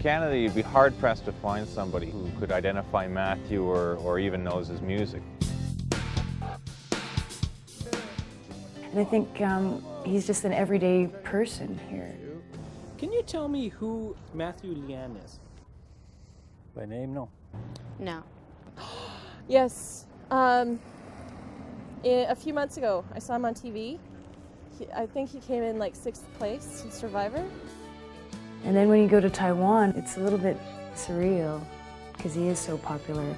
Canada, you'd be hard-pressed to find somebody who could identify Matthew or even knows his music. And I think he's just an everyday person here. Can you tell me who Matthew Lien is? By name, no. No. Yes. A few months ago, I saw him on TV. I think he came in like 6th place in Survivor. And then when you go to Taiwan, it's a little bit surreal because he is so popular.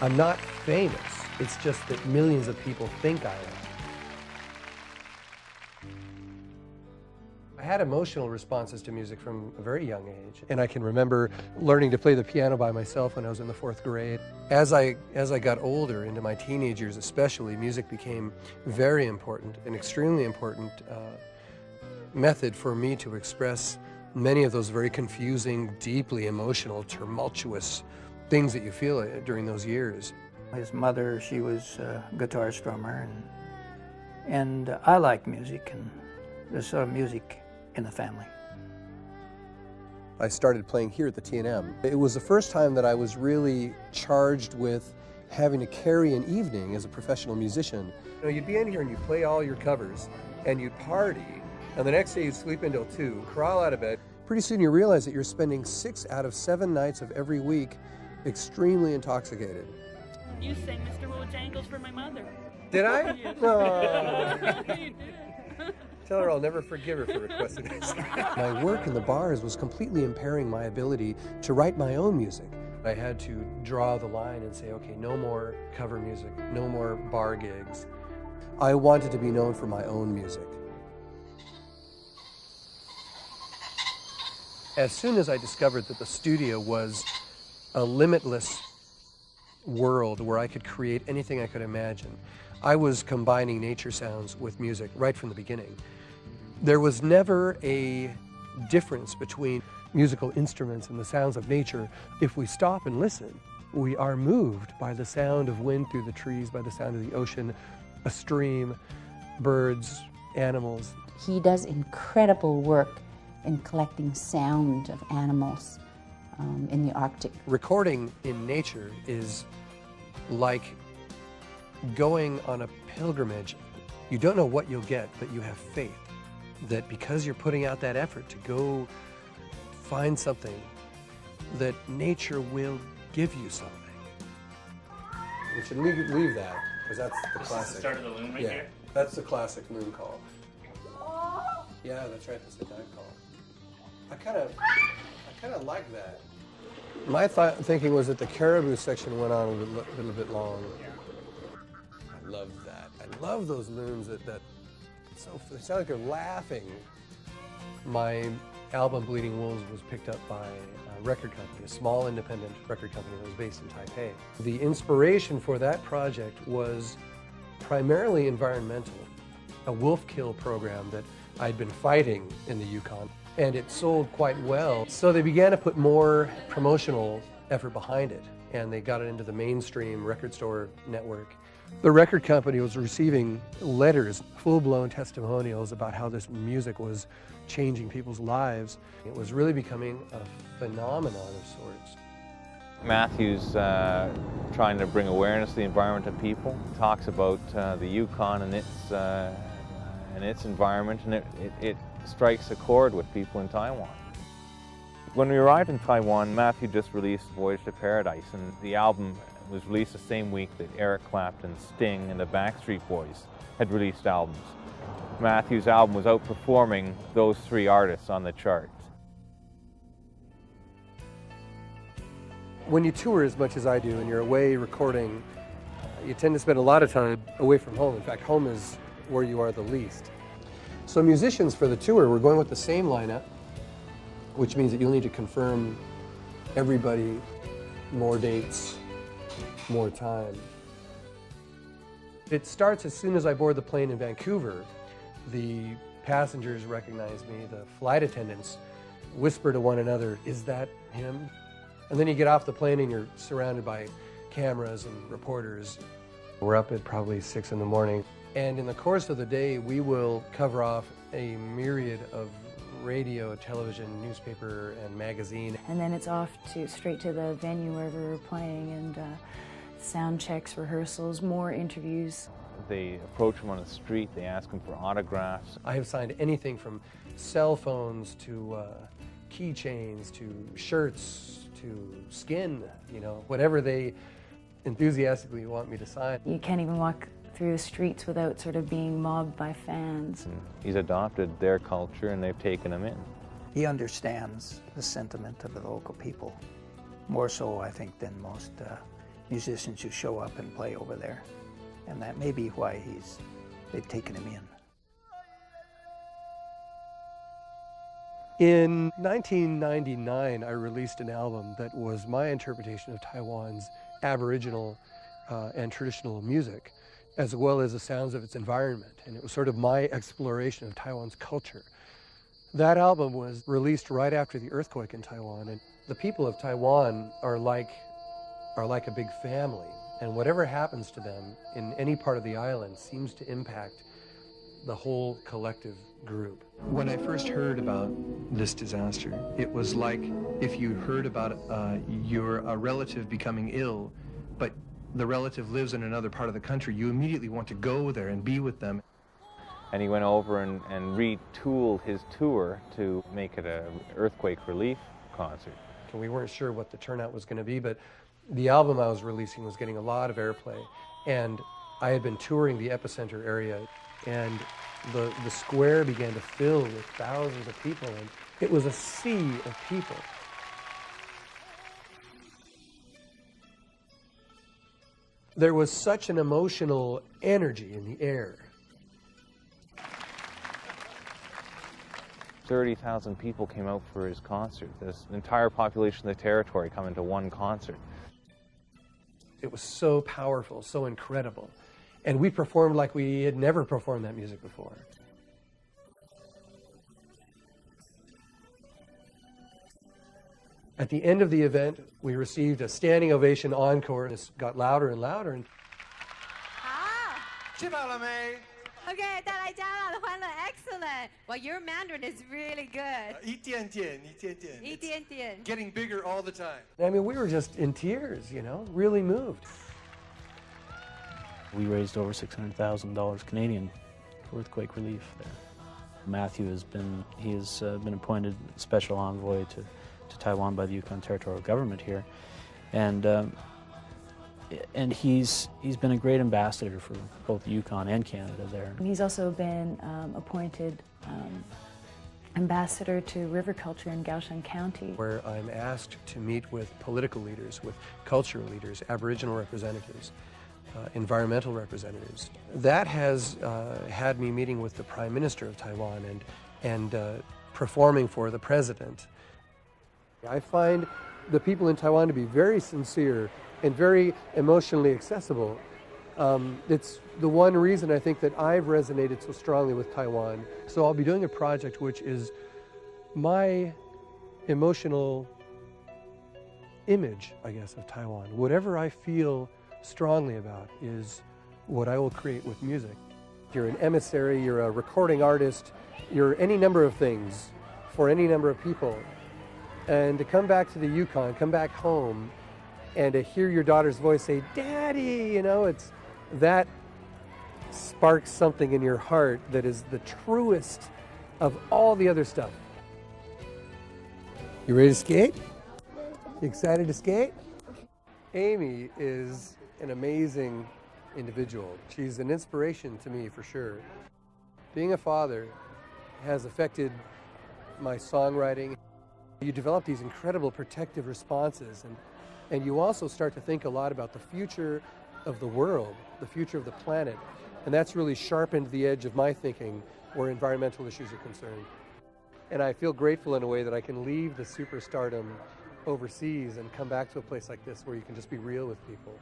I'm not famous. It's just that millions of people think I am. I had emotional responses to music from a very young age, and I can remember learning to play the piano by myself when I was in the 4th grade. As I got older, into my teenage years especially, music became very important, an extremely important method for me to express many of those very confusing, deeply emotional, tumultuous things that you feel during those years. His mother, she was a guitar strummer, and I liked music, and there's sort of music in the family. I started playing here at the T&M. It was the first time that I was really charged with having to carry an evening as a professional musician. You know, you'd be in here and you'd play all your covers, and you'd party, and the next day you'd sleep until 2, crawl out of bed. Pretty soon you realize that you're spending 6 out of 7 nights of every week extremely intoxicated. You sang Mr. Bojangles for my mother. Did I? Yes. No. You did. Tell her I'll never forgive her for requesting this. My work in the bars was completely impairing my ability to write my own music. I had to draw the line and say, okay, no more cover music, no more bar gigs. I wanted to be known for my own music. As soon as I discovered that the studio was a limitless world where I could create anything I could imagine, I was combining nature sounds with music right from the beginning. There was never a difference between musical instruments and the sounds of nature. If we stop and listen, we are moved by the sound of wind through the trees, by the sound of the ocean, a stream, birds, animals. He does incredible work in collecting sound of animals in the Arctic. Recording in nature is like going on a pilgrimage. You don't know what you'll get, but you have faith that because you're putting out that effort to go find something, that nature will give you something. We should leave that, because that's the classic. This is the start of the loon right here? That's the classic loon call. Yeah, that's right, that's the dive call. I kind of like that. My thinking was that the caribou section went on a little bit long. I love that. I love those loons that they sound like they're laughing. My album Bleeding Wolves was picked up by a record company, a small independent record company that was based in Taipei. The inspiration for that project was primarily environmental, a wolf kill program that I'd been fighting in the Yukon, and it sold quite well. So they began to put more promotional effort behind it, and they got it into the mainstream record store network. The record company was receiving letters, full-blown testimonials about how this music was changing people's lives. It was really becoming a phenomenon of sorts. Matthew's trying to bring awareness to the environment to people. He talks about the Yukon and its environment, and it strikes a chord with people in Taiwan. When we arrived in Taiwan, Matthew just released Voyage to Paradise, and the album was released the same week that Eric Clapton, Sting, and the Backstreet Boys had released albums. Matthew's album was outperforming those 3 artists on the charts. When you tour as much as I do and you're away recording, you tend to spend a lot of time away from home. In fact, home is where you are the least. So musicians for the tour, we're going with the same lineup, which means that you'll need to confirm everybody, more dates, more time. It starts as soon as I board the plane in Vancouver. The passengers recognize me, the flight attendants whisper to one another, "Is that him?" And then you get off the plane and you're surrounded by cameras and reporters. We're up at probably 6 in the morning. And in the course of the day, we will cover off a myriad of radio, television, newspaper, and magazine. And then it's off to straight to the venue wherever we're playing, and sound checks, rehearsals, more interviews. They approach him on the street, they ask him for autographs. I have signed anything from cell phones to keychains to shirts to skin, whatever they enthusiastically want me to sign. You can't even walk through the streets without sort of being mobbed by fans. He's adopted their culture and they've taken him in. He understands the sentiment of the local people, more so, I think, than most musicians who show up and play over there. And that may be why they've taken him in. In 1999, I released an album that was my interpretation of Taiwan's Aboriginal and traditional music, as well as the sounds of its environment. And it was sort of my exploration of Taiwan's culture. That album was released right after the earthquake in Taiwan, and the people of Taiwan are like a big family. And whatever happens to them in any part of the island seems to impact the whole collective group. When I first heard about this disaster, it was like if you heard about a relative becoming ill, but the relative lives in another part of the country, you immediately want to go there and be with them. And he went over and retooled his tour to make it an earthquake relief concert. We weren't sure what the turnout was going to be, but the album I was releasing was getting a lot of airplay. And I had been touring the epicenter area, and the square began to fill with thousands of people, and it was a sea of people. There was such an emotional energy in the air. 30,000 people came out for his concert. This entire population of the territory coming to one concert. It was so powerful, so incredible. And we performed like we had never performed that music before. At the end of the event, we received a standing ovation encore. It got louder and louder. And 吃饱了没? Okay, 带来家长的欢乐 excellent. Well, your Mandarin is really good. 一点点. Getting bigger all the time. I mean, we were just in tears, really moved. We raised over $600,000 Canadian for earthquake relief there. Matthew has been appointed special envoy to Taiwan by the Yukon Territorial Government here, and he's been a great ambassador for both Yukon and Canada there. He's also been appointed ambassador to river culture in Kaohsiung County, where I'm asked to meet with political leaders, with cultural leaders, Aboriginal representatives, environmental representatives. That has had me meeting with the Prime Minister of Taiwan and performing for the President. I find the people in Taiwan to be very sincere and very emotionally accessible. It's the one reason I think that I've resonated so strongly with Taiwan. So I'll be doing a project which is my emotional image, I guess, of Taiwan. Whatever I feel strongly about is what I will create with music. You're an emissary, you're a recording artist, you're any number of things for any number of people. And to come back to the Yukon, come back home, and to hear your daughter's voice say, "Daddy," that sparks something in your heart that is the truest of all the other stuff. You ready to skate? You excited to skate? Amy is an amazing individual. She's an inspiration to me for sure. Being a father has affected my songwriting. You develop these incredible protective responses, and you also start to think a lot about the future of the world, the future of the planet, and that's really sharpened the edge of my thinking where environmental issues are concerned. And I feel grateful in a way that I can leave the superstardom overseas and come back to a place like this where you can just be real with people.